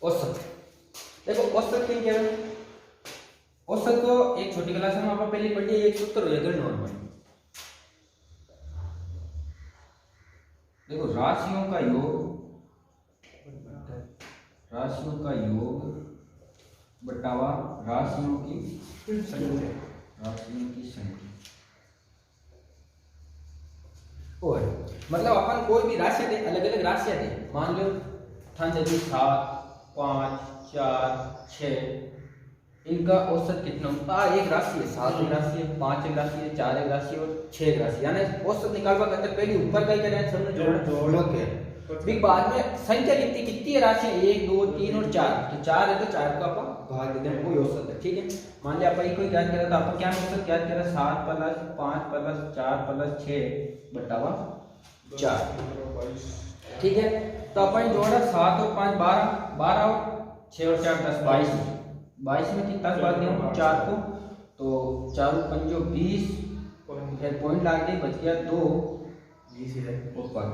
औसत देखो औसत क्या कहेवाय औसत तो एक छोटी क्लास में आप पहले पढ़ी एक सूत्र होगा नॉर्मल। देखो राशियों का योग बटावा राशियों की संख्या और मतलब अपन कोई भी राशि दे अलग अलग राशियां दे मान लो ठान दे 7 5 4 6 इनका औसत कितना होता है। एक राशि है 7 एक राशि है 5 एक राशि है 4 एक राशि है और 6 एक राशि यानी औसत निकालवा करते पहले ऊपर का ही करें सबने जोड़ के फिर बाद में संख्या कितनी है राशि 1 2 3 और 4 तो 4 है तो 4 को अपन भाग देते हैं कोई औसत है। ठीक है मान लिया अपन कोई ज्ञात करा तो अपन क्या औसत ज्ञात करा 7 प्लस 5 प्लस 4 प्लस 6 बटावा 4। ठीक है तो अपन जोड़ा 7 और 5 12 12 और 6 और 4 10 22 में कितना भाग दिया 4 को तो 4 पंजो 20 फिर पॉइंट लाग गई बच गया 2 20 है और 5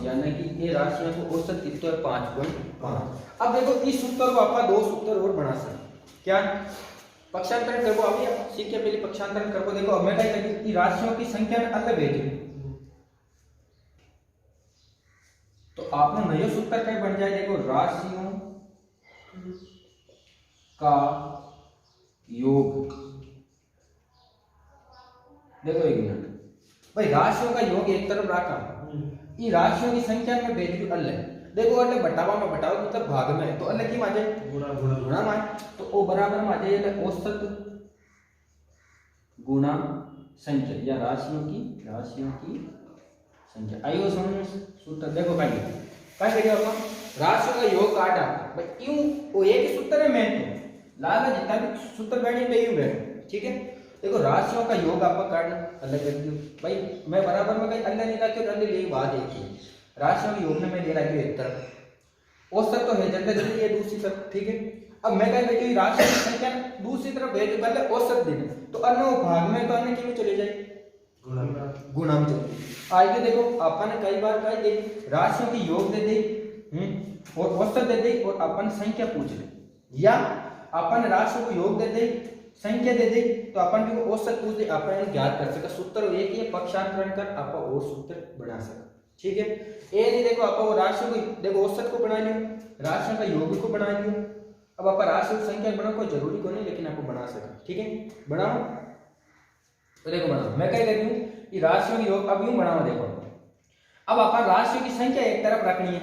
यानी कि ये राशियां को औसत कितना है 5.5। अब देखो इस सूत्र को अपन दो सूत्र और बना सकते क्या पक्षांतरण करबो अभी सीख के पहले पक्षांतरण करबो। देखो अब मैं क्या करी कि राशियों की संख्या में अलग भेज तो आपने नया सूत्र क्या बन जाए देखो राशियों का योग। देखो एक मिनट भाई राशियों का योग एक तरफ रखा ये राशियों की संख्या में वैल्यू अलग देखो अलग बटावा में बटावा मतलब भाग में तो अलग की माजे गुणा में तो ओ बराबर माजे औसत गुणा संख्या या राशियों की संख्या आइयो समझ सूत्र देखो क्या करिए अपन राशियों का योग काटा भाई यूं वो एक ही सूत्र है मैं तो लाल जितना भी सूत्र बैठी पे यूं बैठ। ठीक है देखो राशियों का योग आपका काटना अलग कर दियो भाई मैं बराबर में कहीं अन्य नहीं रखी और अन्य ले बात एक ही राशियों के योग में मैं ले रखी हूं एक तरफ औसत तो है जल्दी जल्दी ये दूसरी तरफ। ठीक है अब मैं कहीं बैठी राशि की संख्या दूसरी तरफ भेज पहले औसत देना तो अन्य भाग में तो अन्य क्यों चले जाए गुणा में चले आगे देखो अपन ने कई बार कही दे राशियों की योग दे दे और औसत दे दे और अपन संख्या पूछ ले या अपन राशियों को योग दे दे संख्या दे दे तो अपन भी औसत पूछ दे अपन ज्ञात कर सका सूत्र एक ही पक्षांतरण कर अपन और सूत्र बना सका। ठीक है ये नहीं देखो अपन वो राशियों को देखो औसत को बना लियो राशियों का योग को बना लियो अब अपन राशियों की संख्या बना कोई जरूरी को नहीं लेकिन आपको बना सका। ठीक है बनाओ तो देखो बनाओ मैं क्या कर रही हूँ ये राशियों के योग अब यूं बनाओ देखो अब अपन राशियों की संख्या एक तरफ रखनी है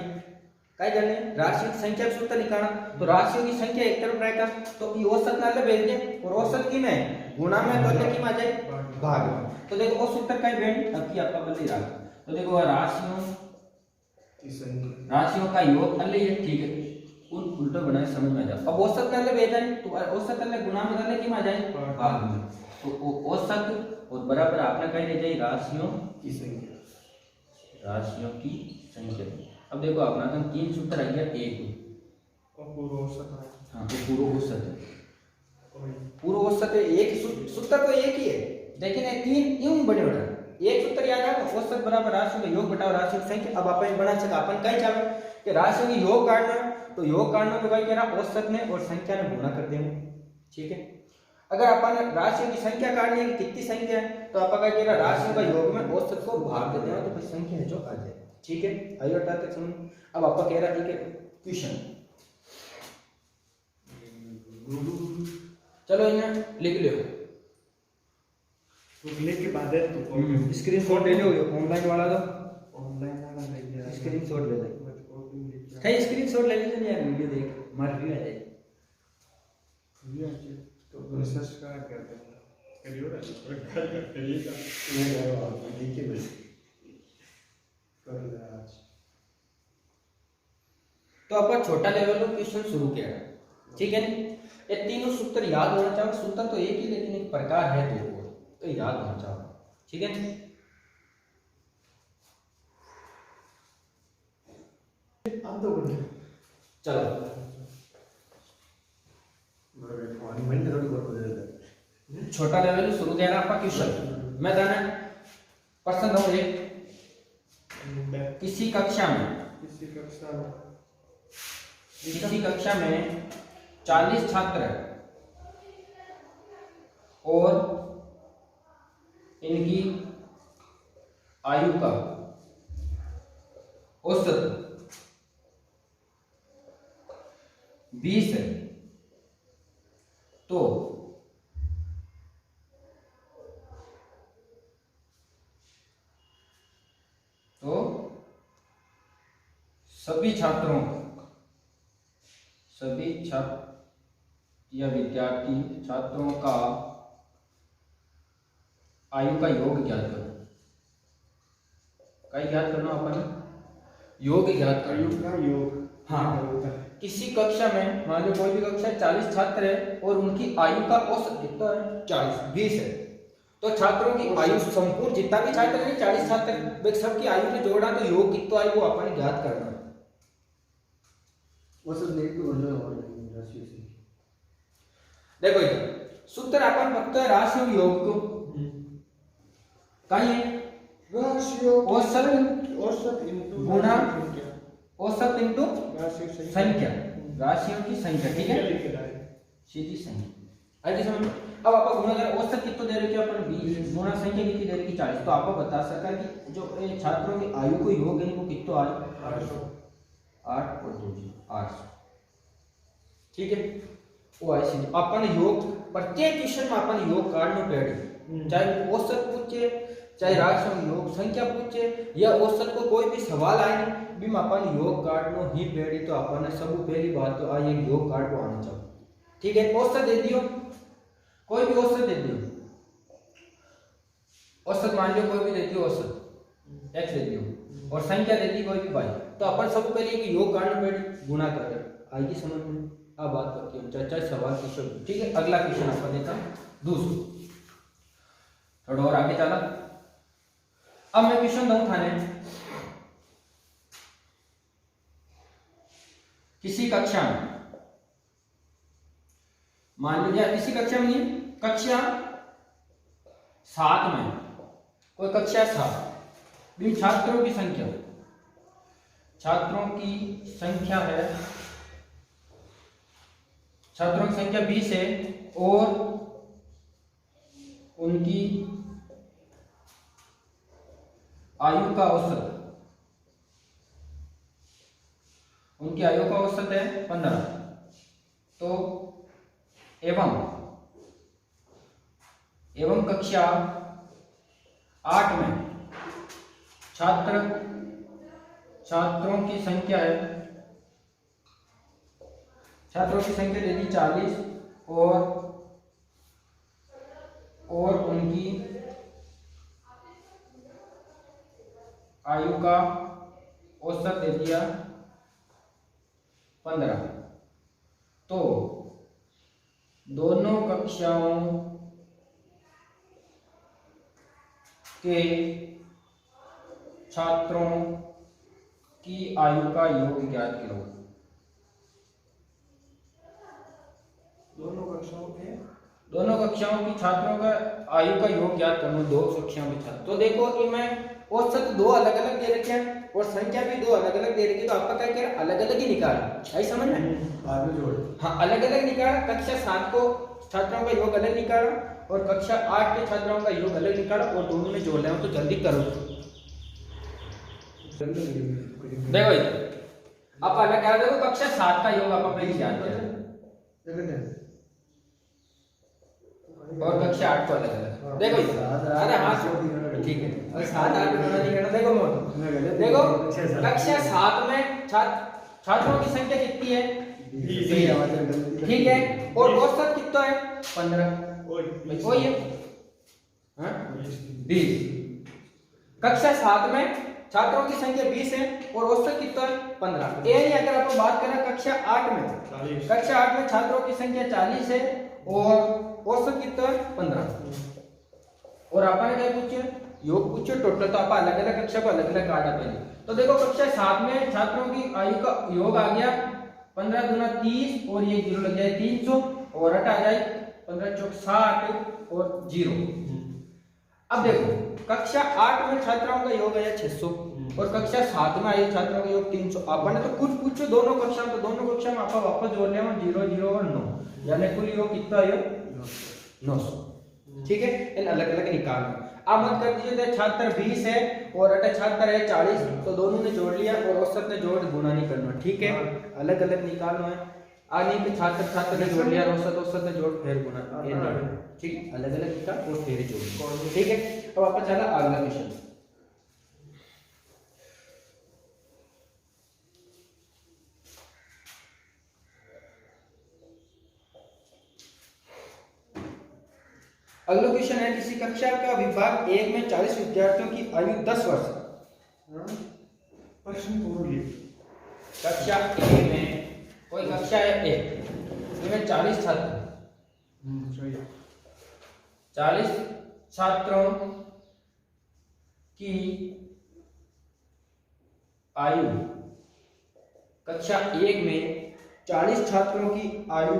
क्या करने राशियों की संख्या का सूत्र निकालना तो राशियों की संख्या एक तरफ रहेगा तो ये औसत नाले भेज दे और औसत की में गुणा में तो की में आ जाए भाग तो देखो वो सूत्र का बैंड अब की आपका बदल रहा तो देखो राशियों का योग अलग है। ठीक है उल्टा बनाए समझ में आ जाए अब औसत नाले भेजा तो औसत नाले गुणा में नाले की में आ जाए भाग में तो औसत और बराबर आपने कह दे जाए राशियों की संख्या। अब देखो अपना तो तीन सूत्र आ गया एक और पूर्व औसत है। हाँ तो पूर्व औसत है एक सूत्र तो एक ही है लेकिन तीन यूं बने हो रहा एक सूत्र याद है औसत बराबर राशियों का योग बटाओ राशियों की संख्या। अब अपन बना सका अपन कहीं चाहे कि राशियों की योग काटना तो योग काटना तो भाई कह रहा औसत में और संख्या में गुणा कर देंगे। ठीक है अगर अपन राशियों की संख्या काटनी है कितनी संख्या है तो अपन कह रहा राशियों का योग में औसत को भाग देते हैं तो फिर संख्या है जो आ जाए। ठीक है आइए हटा तक समझ अब आपका कह रहा ठीक है क्वेश्चन चलो यहाँ लिख लो तो लिख के बाद है तो स्क्रीनशॉट ले लो ऑनलाइन वाला तो स्क्रीनशॉट ले ले कहीं स्क्रीनशॉट ले लीजिए यार वीडियो देख मार भी आ जाए तो प्रोसेस का करते हैं करियो ना तो अपन छोटा लेवल में क्वेश्चन शुरू किया ठीक है ये तीनों सूत्र याद होना चाहिए सूत्र तो एक ही लेकिन एक प्रकार है तो याद होना चाहिए। ठीक है चलो छोटा लेवल शुरू किया आपका क्वेश्चन मैं जाना प्रश्न नंबर 1 किसी कक्षा में किसी कक्षा में 40 छात्र हैं और इनकी आयु का औसत 20 है, तो सभी छात्र या विद्यार्थी छात्रों का आयु का योग ज्ञात करो। क्या ज्ञात करना अपन? योग ज्ञात करो। आयु का योग। हाँ, होता है। किसी कक्षा में मान लो कोई भी कक्षा 40 छात्र है और उनकी आयु का औसत कितना है? 20 है। तो छात्रों की आयु संपूर्ण जितना भी छात्र है 40 छात्र सबकी आयु में जोड़ा तो योग कितना है वो अपन ज्ञात करना है। औसत नहीं तो बंदा और राशि से देखो इधर सूत्र अपन फक्त राशि और योग को कहीं राशि औसत इनटू गुणा औसत इंटू राशि संख्या। संख्या, राशियों की संख्या। ठीक है, लिख रहा है। सीधी संख्या। आगे समझ। अब आप गुणा कर औसत कितना दे रहे हो अपन 20 गुणा संख्या कितनी दे रही है 40। तो आपको बता सका कि जो छात्रों की आयु को योग है वो कितना आए 8 और 2 800। ठीक है, वो आए सीधे अपन योग प्रत्येक क्वेश्चन में अपन योग काढनो पड़े, चाहे औसत पूछे चाहे राशियों योग संख्या पूछे या औसत को कोई भी सवाल आए भी में अपन योग काढनो ही पड़ी। तो अपन सब पहली बात तो आई योग काढो आना चाहिए। ठीक है, औसत दे दियो, कोई भी औसत दे दियो, औसत मान लो कोई भी दे दियो औसत x दे दियो और संख्या दे दी कोई भी y। तो अपन सब पहले कि योग काढनो पड़ी गुणा कर आएगी समझ में। अब बात करते हैं चर्चा सवाल क्वेश्चन। ठीक है, अगला क्वेश्चन अपन देता दूसरा, थोड़ा और आगे चला। अब मैं क्वेश्चन दूं थाने किसी कक्षा में, मान लीजिए किसी कक्षा में नहीं, कक्षा 7 में, कोई कक्षा 7 भी छात्रों की संख्या है, छात्रों की संख्या 20 है और उनकी आयु का औसत है 15। तो एवं कक्षा 8 में छात्रों की संख्या दे दी 40 और उनकी आयु का औसत दे दिया 15। तो दोनों कक्षाओं के छात्रों की आयु का योग ज्ञात करो। दोनों कक्षाओं की छात्रों का आयु का योग ज्ञात करना। दो कक्षाओं के छात्र, तो देखो कि मैं औसत 2 अलग अलग दे रखे हैं और संख्या भी 2 अलग अलग दे रखी है। तो आपका क्या कह अलग अलग ही निकाला, ऐसा समझ में? बाद में जोड़। हाँ, अलग अलग निकाला। कक्षा 7 को छात्रों का योग अलग निकाला और कक्षा 8 के छात्रों का योग अलग निकाला और दोनों में जोड़ लें। तो जल्दी करो। देखो आप अलग क्या देखो, कक्षा 7 का योग आप पहले जानते हैं और कक्षा 8 को अलग अलग। देखो अरे हाँ ठीक है, और 7 8 गुणा नहीं करना। देखो मोट देखो कक्षा 7 में छात्रों की संख्या कितनी है 20। ठीक है, और औसत कितना है 15। वही है हाँ 20। कक्षा 7 में छात्रों की संख्या 20 है और औसत कितना है 15। ये नहीं, अगर आप बात करें कक्षा 8 में छात्रों की संख्या 40 है और औसत कितना है 15। और आपने क्या पूछे योग पूछे टोटल। तो आप अलग अलग कक्षा को अलग अलग काटा पहले। तो देखो कक्षा 7 में छात्रों की आयु का योग आ गया 15 दूना 30 और ये 0 लग जाए 300 और हटा जाए 15 चौक 60 और 0। अब देखो कक्षा 8 में छात्राओं का योग है 600 और कक्षा 7 में आए छात्रों का योग 300। अपन तो कुछ पूछो दोनों कक्षा में, तो दोनों कक्षा में आप वापस जोड़ लिया 0 0 और 9, यानी कुल योग कितना आयो 900। ठीक है, इन अलग अलग निकालना। अब मत कर दीजिए छात्र 20 है और अटा छात्र है 40, तो दोनों ने जोड़ लिया और औसत ने जोड़ गुणा नहीं करना। ठीक है, अलग अलग निकालना है। आगे के छात्र ने जोड़ लिया, औसत ने जोड़ फिर गुणा, ये नहीं। ठीक, अलग अलग निकाल और फिर जोड़। ठीक है, अब अपन चला अगला क्वेश्चन। अगला क्वेश्चन है, किसी कक्षा का विभाग 1 में 40 विद्यार्थियों की आयु 10 वर्ष। प्रश्न पूरी कक्षा ए में कोई कक्षा है 1, इसमें 40 छात्र, सही 40 छात्रों की आयु, कक्षा 1 में 40 छात्रों की आयु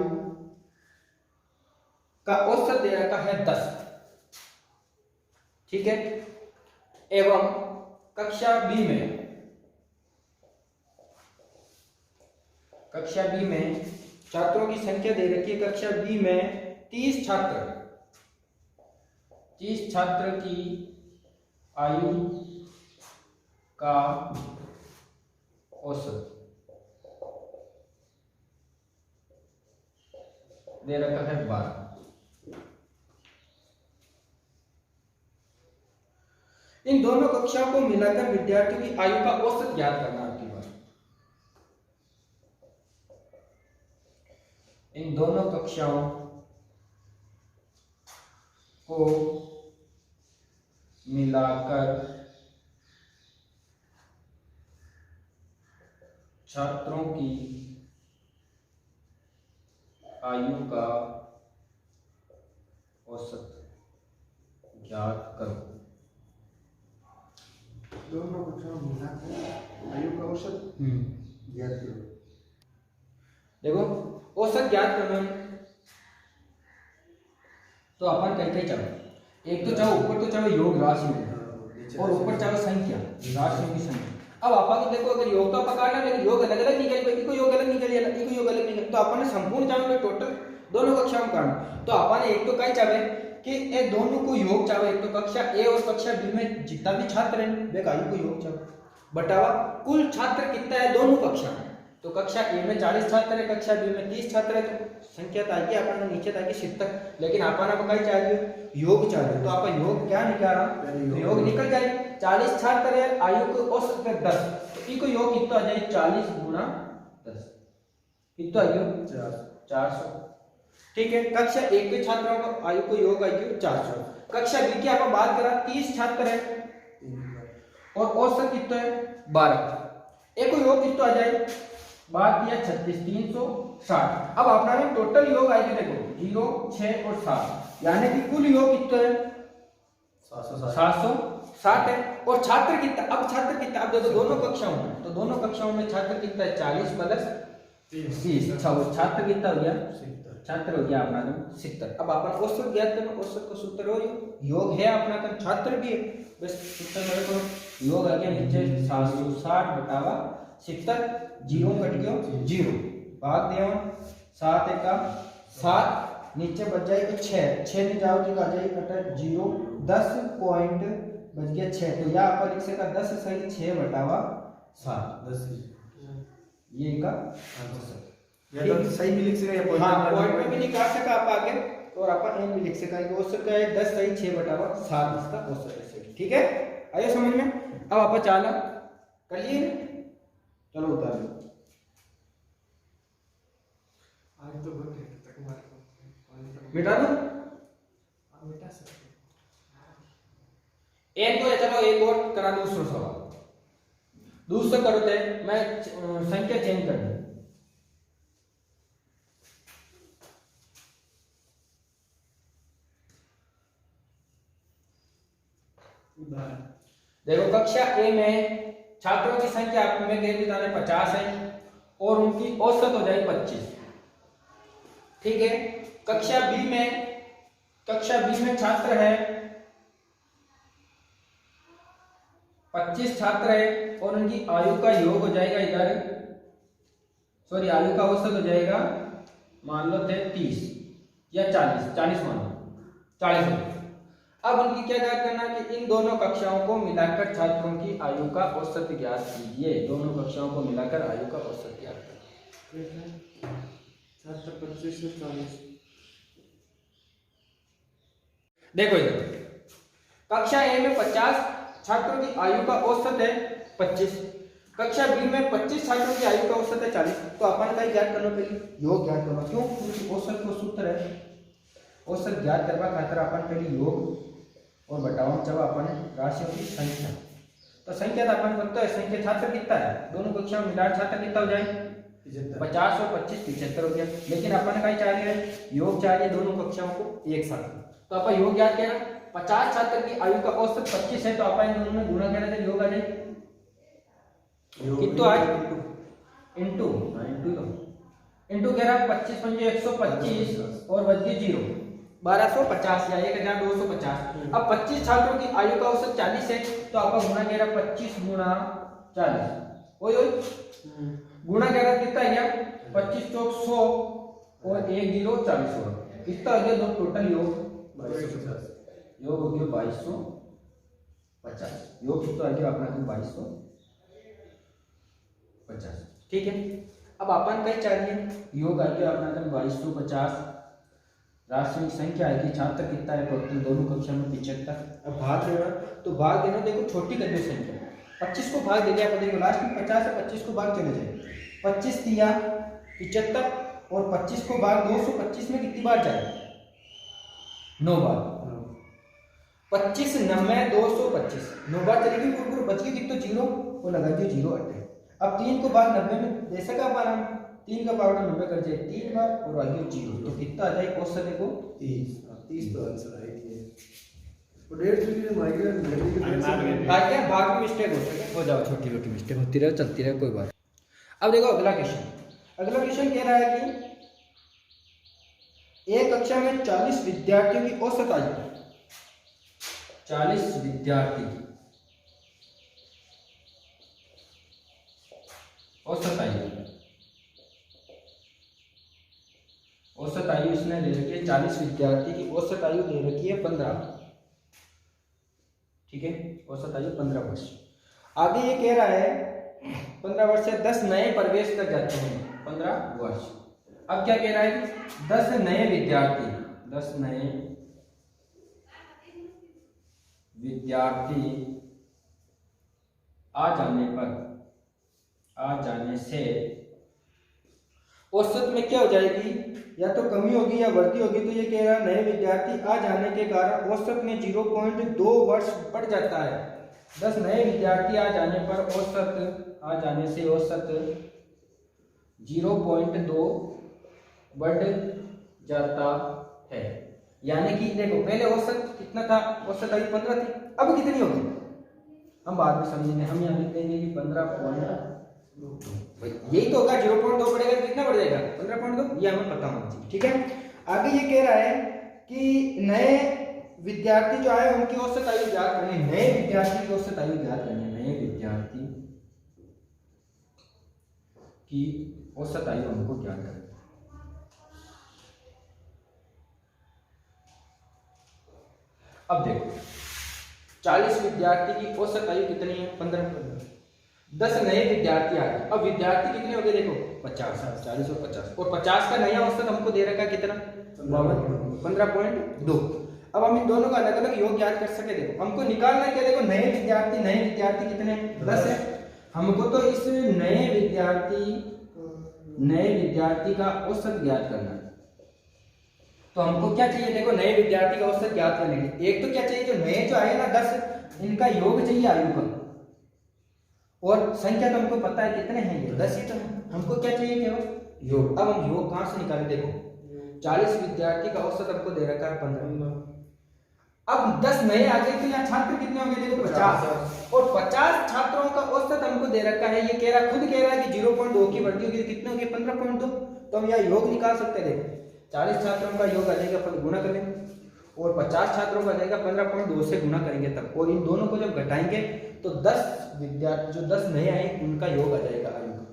का औसत दे रखा है 10। ठीक है, एवं कक्षा बी में छात्रों की संख्या दे रखी है। कक्षा बी में 30 छात्र की आयु का औसत दे रखा है 12। इन दोनों कक्षाओं को मिलाकर विद्यार्थियों की आयु का औसत ज्ञात करना। आपकी बात, इन दोनों कक्षाओं को मिलाकर छात्रों की आयु का औसत ज्ञात करो। दोनों कक्षाओं मिलाकर आयु का औसत ज्ञात करो। देखो, औसत ज्ञात करना तो अपन कहीं चाहो, एक तो चाहो ऊपर तो चाहो योग राशि और ऊपर चाहो संख्या, राशियों की संख्या। अब अपन देखो, अगर योग तो अपन काटना, लेकिन योग अलग अलग निकल, इको योग अलग निकल, इको योग अलग निकल, तो अपन ने संपूर्ण चाहो टोटल दोनों कक्षाओं में काटना। तो अपन एक तो कहीं चाहे कि ये दोनों को योग चाहे, एक तो कक्षा ए और कक्षा बी में जितना भी छात्र हैं वे आयु को योग चाहे, बटावा कुल छात्र कितना है दोनों कक्षा में। तो कक्षा ए में 40 छात्र है, कक्षा बी में 30 छात्र है, तो संख्या तो आएगी अपन नीचे तक 70, लेकिन अपन अब कहीं चाहिए योग चाहिए, तो आप योग क्या निकाला, तो योग निकल जाए। 40 छात्र है, आयु को औसत 10, तो इको योग कितना आ जाए 40 गुणा 10, कितना आ गया 400। ठीक है, कक्षा 1 के छात्रों को आयु को योग आएगी 400। कक्षा बी की आप बात करा 30 छात्र है और औसत कितना है 12, एक योग कितना आ जाए, बात किया 36 360। अब अपना में टोटल योग आएगी, देखो 0 6 और 7, यानी कि कुल योग कितना है 760 है। और छात्र कितना, अब छात्र कितना, अब देखो दोनों कक्षाओं में, तो दोनों कक्षाओं में छात्र कितना है 40 प्लस 30, अच्छा वो छात्र कितना हो गया, छात्र हो गया अपना 70। अब अपन औसत ज्ञात करना, औसत का सूत्र हो योग है अपना का, छात्र भी है, बस सूत्र मेरे को योग आ गया नीचे 760 बटावा 70, 0 कट गया 0, भाग दिया 7 एका 7, नीचे बच जाएगा 6 में जाओ तो आ जाएगा कटा 0, 10 पॉइंट बच गया 6, तो या अपन लिख सका 10 सही 6 बटावा 7, 10 ये का औसत। या तो सही भी लिख सके या पॉइंट में भी निकाल सका आप आगे, और अपन एन भी लिख सका कि औसत का है 10 सही 6 बटावा 7 इसका औसत है। ठीक है, आइए समझ में। अब अपन चाला कर लिए, चलो उतार लो। आज तो बहुत है तक मार मिटा दो, आप मिटा सकते एक को चलो एक और करा दूसरा सवाल, दूसरा करो थे मैं संख्या चेंज कर दूं। देखो, कक्षा ए में छात्रों की संख्या आपको मैं कह देता है 50 है और उनकी औसत हो जाएगी 25। ठीक है, कक्षा बी में छात्र है 25 छात्र है और उनकी आयु का योग हो जाएगा इधर, सॉरी आयु का औसत हो जाएगा मान लो थे 30 या 40 मान लो 40 हो। अब उनकी क्या ज्ञात करना है कि इन दोनों कक्षाओं को मिलाकर छात्रों की आयु का औसत ज्ञात कीजिए। दोनों कक्षाओं को मिलाकर आयु का औसत ज्ञात कीजिए। 25 से 40। देखो इधर कक्षा ए में 50 छात्रों की आयु का औसत है 25, कक्षा बी में 25 छात्रों की आयु का औसत है 40। तो अपन का ज्ञात करना पहले योग ज्ञात करना, क्यों? क्योंकि औसत को सूत्र है, औसत ज्ञात करवा खातर अपन पहले योग और बटाओ जब अपन राशियों की संख्या, तो संख्या अपन बताते हैं संख्या छात्र कितना है, दोनों कक्षाओं में मिलाकर छात्र कितना हो जाए 50 और 25 75 हो गया। लेकिन अपन का ही चाहिए योग चाहिए दोनों कक्षाओं को एक साथ, तो अपन योग ज्ञात किया 50 छात्र की आयु का औसत 25 है, तो अपन इन दोनों में गुणा करने से योग आ जाए कितना आए इनटू इनटू कह रहा 25 पंजे 125 और बच गई 0 1250 या 1250। अब 25 छात्रों की आयु का औसत 40 है, तो आपका गुणा कह रहा 25 गुणा 40 ओए गुणा कह रहा कितना गया 25 चौक 100 और 1 0 40 हुआ, कितना हो गया दो टोटल योग 2250, योग हो गया 2250, योग कितना आ गया अपना 2250। ठीक है, अब अपन कहीं चाहिए योग आ गया अपना 2250, राशि संख्या है कि छात्र कितना है टोटल दोनों कक्षा में 75। अब भाग देना, तो भाग देना देखो छोटी कर दो संख्या 25 को भाग दे दिया, देखो लास्ट में 50 है 25 को भाग चले जाए 25 दिया 75 और 25 को भाग 225 में कितनी बार जाए 9 बार, 25 90 225 9 बार चलेगी, पूरा बच गई कितना 0 वो लगा दियो 0 अटे। अब 3 को भाग 90 में दे सका अपन 3 का पावर 90 कर जाए 3 बार और आगे 0, तो कितना आ जाए औसत देखो 30 तो आंसर है ये। और 1.5 में माइग्रेन भाग में मिस्टेक हो जाओ, छोटी छोटी मिस्टेक होती रहे चलती रहे कोई बात। अब देखो अगला क्वेश्चन कह रहा है कि एक कक्षा में 40 विद्यार्थियों की औसत आयु, 40 विद्यार्थी औसत आयु इसने ले रखी है 40 विद्यार्थी की औसत आयु ले रखी है 15, ठीक है, औसत आयु 15 वर्ष। आगे ये कह रहा है 15 वर्ष से 10 नए प्रवेश कर जाते हैं 15 वर्ष। अब क्या कह रहा है 10 नए विद्यार्थी आ जाने से औसत में क्या हो जाएगी, या तो कमी होगी या वृद्धि होगी। तो ये कह रहा है नए विद्यार्थी आ जाने के कारण औसत में 0.2 वर्ष बढ़ जाता है। 10 नए विद्यार्थी आ जाने पर औसत 0.2 बढ़ जाता है। यानी कि देखो पहले औसत कितना था, औसत आयु 15 थी, अब कितनी होगी हम बाद में समझेंगे। हम यहाँ लिख देंगे कि 15.2, यही तो होगा 0.2 बढ़ेगा कितना बढ़ जाएगा 15.2, ये हमें पता होना चाहिए। ठीक है, आगे ये कह रहा है कि नए विद्यार्थी जो आए उनकी औसत आयु ज्ञात करनी, नए विद्यार्थी की औसत आयु ज्ञात करनी, नए विद्यार्थी की औसत आयु हमको ज्ञात करनी। अब देखो 40 विद्यार्थी की औसत आयु कितनी है 15, 10 नए विद्यार्थी आ गए। अब विद्यार्थी कितने हो गए देखो 50, 40 और 50, और 50 का नया औसत हमको दे रखा कितना 15.2। अब हम इन दोनों का अलग अलग योग ज्ञात कर सके। देखो हमको निकालना है क्या, देखो नए विद्यार्थी कितने 10 है, हमको तो इस नए विद्यार्थी का औसत ज्ञात करना है। तो हमको क्या चाहिए, देखो नए विद्यार्थी का औसत ज्ञात करने के लिए एक तो क्या चाहिए, जो नए जो आए ना 10 इनका योग चाहिए आयु का, और संख्या तो हमको पता है कितने हैं, ये 10 ही तो है। हमको क्या चाहिए केवल योग। अब हम योग कहां से निकालें, देखो 40 विद्यार्थी का औसत हमको दे रखा है 15, अब 10 नए आ गए तो यहाँ छात्र कितने होंगे देखो 50, और 50 छात्रों का औसत हमको दे रखा है। ये कह रहा खुद कह रहा है कि 0.2 की वृद्धि होगी, कितने होगी 15.2। तो हम यहाँ योग निकाल सकते हैं। देखो 40 छात्रों का योग आ जाएगा, अपन गुणा कर लेंगे, और 50 छात्रों का आ जाएगा 15.2 से गुणा करेंगे तब, और इन दोनों को जब घटाएंगे तो 10 विद्यार्थी जो 10 नए आए उनका योग आ जाएगा आयु का।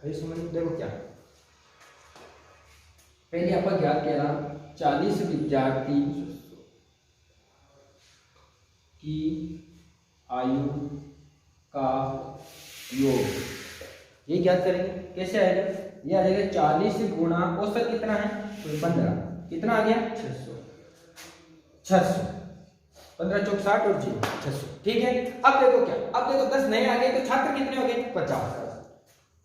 आयु समझ में देखो क्या पहले अपन ज्ञात कह रहा 40 विद्यार्थी की आयु का योग, ये ज्ञात करेंगे। कैसे आएगा? ये आ जाएगा 40 गुणा औसत कितना है तो 15, कितना आ गया 600, 15 चौक 60 और 0 600। ठीक है, अब देखो क्या, अब देखो 10 नए आ गए तो छात्र कितने हो गए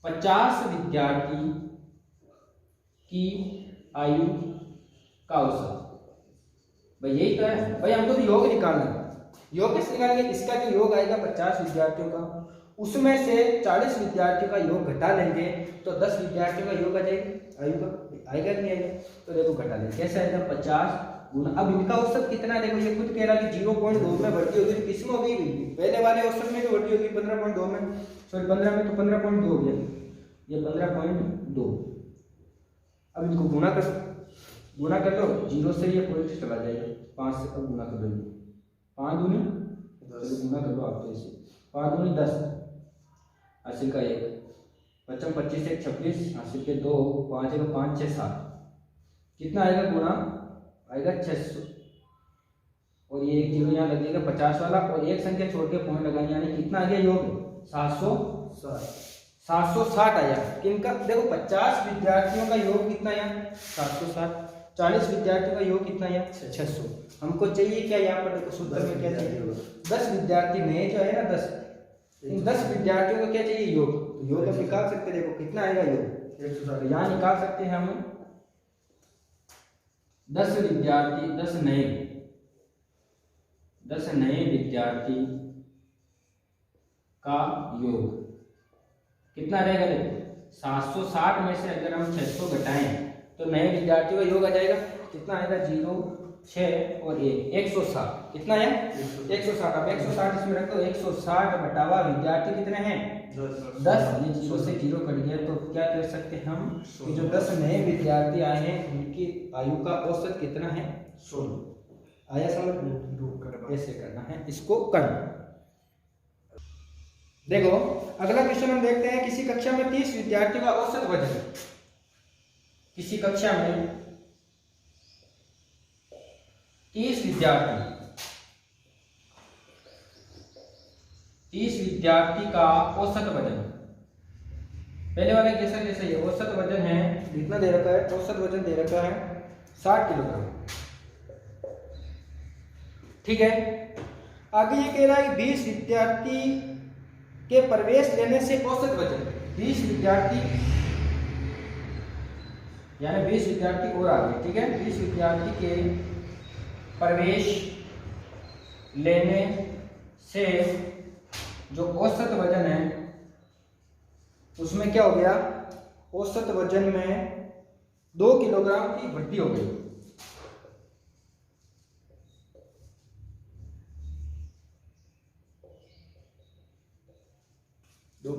50 विद्यार्थी की आयु का औसत। भाई यही तो है भाई, हमको तो योग निकालना है। योग कैसे निकालेंगे? इसका जो योग आएगा 50 विद्यार्थियों का, उसमें से 40 विद्यार्थियों का योग घटा लेंगे तो 10 विद्यार्थियों का योग आ जाएगा आयु का। आएगा नहीं आएगा? तो देखो घटा लेंगे। कैसे आएगा 50 गुना, अब इनका औसत कितना है देखो, ये खुद कह रहा है कि 0.2 में भर्ती होगी, तो किसमें होगी? पहले वाले औसत में भी भर्ती होगी 15.2 में, सॉरी 15 में, तो 15.2 हो गया, ये 15.2। अब इनको गुना कर दो, 0 से ये पॉइंट चला जाएगा, 5 से अब गुना कर दो, 5 दूनी 10, गुना कर दो आप तो ऐसे, 5 दूनी 10, हासिल का 1, 55 25 1 26, हासिल के 2, 5 1 5 6 7, कितना आएगा गुना आएगा 600, और ये एक 0 यहाँ लगेगा 50 वाला, और एक संख्या छोड़ के पॉइंट लगाएंगे, यानी कितना आ गया योग 760 आया। किनका? देखो 50 विद्यार्थियों का योग कितना आया 760, 40 विद्यार्थियों का योग कितना आया 600। हमको चाहिए क्या यहाँ पर देखो सूत्र में क्या चाहिए? 10 विद्यार्थी नए जो है ना 10, इन 10 विद्यार्थियों को क्या चाहिए योग, तो योग तो निकाल सकते हैं। देखो कितना आएगा योग 160, यहाँ निकाल सकते हैं हम 10 विद्यार्थी 10 नए विद्यार्थी का योग कितना रहेगा? देखो 760 में से अगर हम 600 घटाएं तो नए विद्यार्थियों का योग आ जाएगा कितना आएगा 0 6 और 1 160, कितना है 160। अब 160 इसमें रखो, 160 बटावा विद्यार्थी कितने हैं 10, ये 0 से 0 कट गया, तो क्या कह सकते हैं हम कि जो 10 नए विद्यार्थी आए हैं उनकी आयु का औसत कितना है 16। आया समझ? ऐसे करना है इसको करना। देखो अगला क्वेश्चन हम देखते हैं, किसी कक्षा में 30 विद्यार्थियों का औसत वजन, किसी कक्षा में 30 विद्यार्थी का औसत वजन, पहले वाले जैसा जैसा ये औसत वजन है कितना दे रखा है, औसत वजन दे रखा है 60 किलोग्राम। ठीक है, आगे ये कह रहा है 20 विद्यार्थी के प्रवेश लेने से औसत वजन, 20 विद्यार्थी यानी 20 विद्यार्थी और आगे। ठीक है, 20 विद्यार्थी के प्रवेश लेने से जो औसत वजन है उसमें क्या हो गया, औसत वजन में 2 किलोग्राम की वृद्धि हो गई।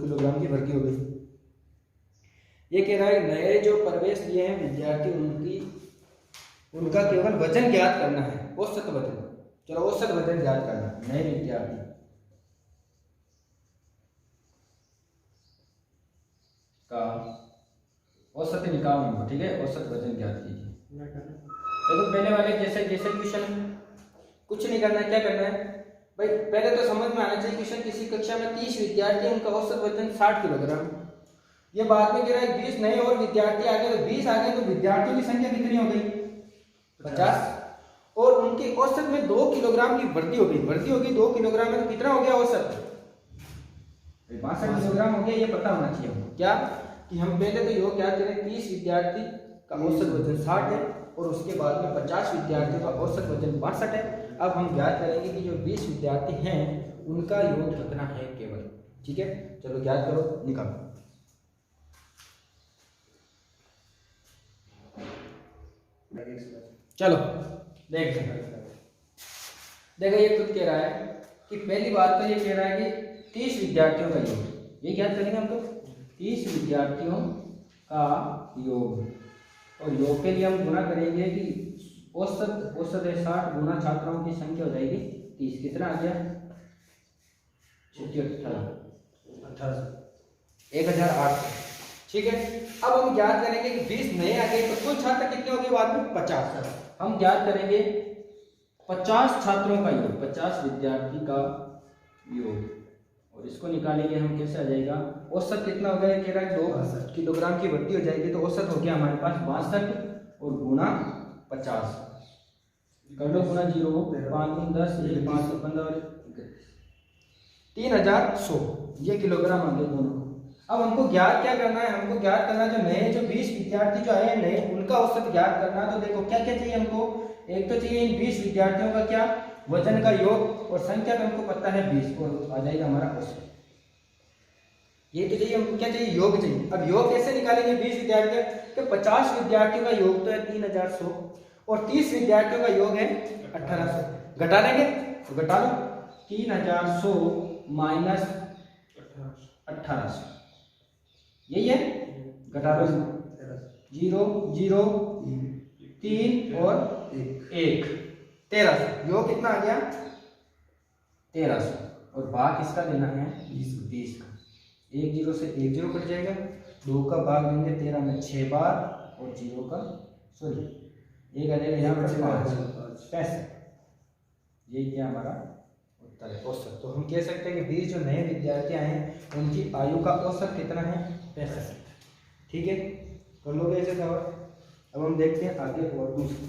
किलोग्राम की वृद्धि हो गई। ये कह रहा है नए जो प्रवेश लिए हैं विद्यार्थी उनका केवल वजन ज्ञात करना है, औसत वजन। चलो औसत वजन ज्ञात करना है नए विद्यार्थी का औसत निकालना। ठीक है, औसत वजन ज्ञात कीजिए। देखो पहले वाले जैसे क्वेश्चन कुछ नहीं करना है, क्या करना है भाई, पहले तो समझ में आना चाहिए क्वेश्चन, किसी कक्षा में 30 विद्यार्थी उनका औसत वजन 60 किलोग्राम। ये बाद में कह रहा है 20 नए और विद्यार्थी आ गए, तो 20 आ गए तो विद्यार्थियों की संख्या कितनी हो गई 50, और उनके औसत में 2 किलोग्राम की वृद्धि हो गई। वृद्धि होगी 2 किलोग्राम में, तो कितना हो गया औसत 62 किलोग्राम हो गया। ये पता होना चाहिए हमको क्या, कि हम पहले तो योग याद करें 30 विद्यार्थी का औसत वजन 60 है और उसके बाद में 50 विद्यार्थियों का औसत वजन 62 है। अब हम ज्ञात करेंगे कि जो 20 विद्यार्थी हैं उनका योग कितना है केवल। ठीक है, चलो ज्ञात करो, निकालो। चलो देखो ये खुद कह रहा है कि पहली बात तो ये कह रहा है कि 30 विद्यार्थियों का योग, ये ज्ञात करेंगे हम तो 30 विद्यार्थियों का योग, और योग के लिए हम गुना करेंगे कि औसत है 60 गुना छात्रों की संख्या हो जाएगी 30, कितना आ गया 1800 1800, ठीक है। अब हम ज्ञात करेंगे कि 20 नए आ गए तो कुल छात्र कितने हो गए बाद में 50। हम ज्ञात करेंगे 50 छात्रों का योग, 50 विद्यार्थी का योग, और इसको निकालेंगे हम, कैसे आ जाएगा, औसत कितना हो गया, कह रहा है 2 किलोग्राम की वृद्धि हो जाएगी, तो औसत हो गया हमारे पास 62 और गुना 50 कर लो, गुना 0, 5 × 10, 1 5 15 और 3100 ये किलोग्राम आ गए दोनों। अब हमको ज्ञात क्या करना है, हमको ज्ञात करना है जो नए जो 20 विद्यार्थी जो आए हैं नए, उनका औसत ज्ञात करना है। तो देखो क्या क्या चाहिए हमको, एक तो चाहिए इन 20 विद्यार्थियों का क्या वजन का योग, और संख्या का हमको पता है 20, और आ जाएगा हमारा औसत। ये तो चाहिए हमको, क्या चाहिए, योग चाहिए। अब योग कैसे निकालेंगे 20 विद्यार्थी, तो 50 विद्यार्थियों का योग तो है 3100 और 30 विद्यार्थियों का योग है 1800, घटा देंगे तो घटा लो, 3100 माइनस 1800 यही है, घटा लो, 0 0 3 और 1 1300, योग कितना आ गया 1300, और भाग किसका देना है 20 का, 1 0 से 1 0 कट जाएगा, 2 का भाग देंगे 13 में 6 बार, और 0 का सॉरी 1 आ जाएगा यहाँ पर 65, यही क्या हमारा उत्तर है औसत। तो हम कह सकते हैं कि 20 जो नए विद्यार्थी आए हैं उनकी आयु का औसत कितना है 65, ठीक है, कर लोगे ऐसे तो। अब हम देखते हैं आगे और दूसरी,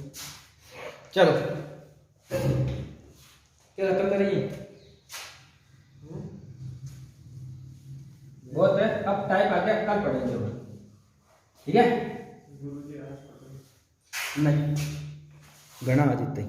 चलो क्या खत्म करेंगे, बहुत है, अब टाइप आ गया, कल पढ़ेंगे, ठीक है, गुरुजी आज पढ़ो। नहीं गणा आदित्य।